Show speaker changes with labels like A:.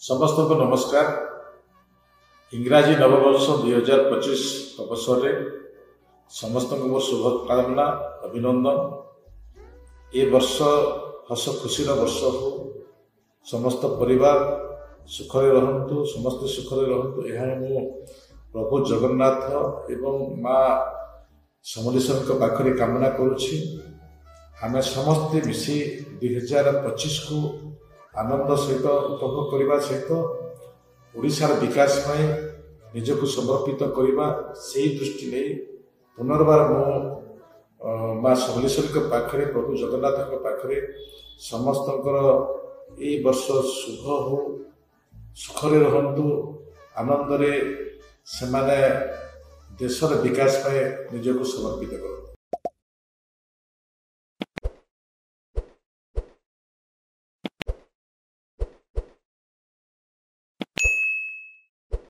A: समस्त को नमस्कार। इंग्राजी नववर्ष 2025 अवसर में समस्त को मोर शुभकामना अभिनंदन। ये वर्ष हस खुशी वर्ष हो, समस्त परिवार सुखरे रहंतु, समस्त सुखरे रहंतु। यह मु प्रभु जगन्नाथ एवं माँ समलेश्वर पाखरे कामना करुछि। आमे समस्ते मिसी 2025 को आनंद सहित उपभोग करने सहित ओडिशार विकास में निजक समर्पित करने से दृष्टि नहीं पुनर्बार मु माँ समलेश्वरी पाखरे प्रभु जगन्नाथ पाखरे समस्त ये वर्ष शुभ हो, सुखरे रहंतु, आनंद से माने देशर विकास में निजक समर्पित करते।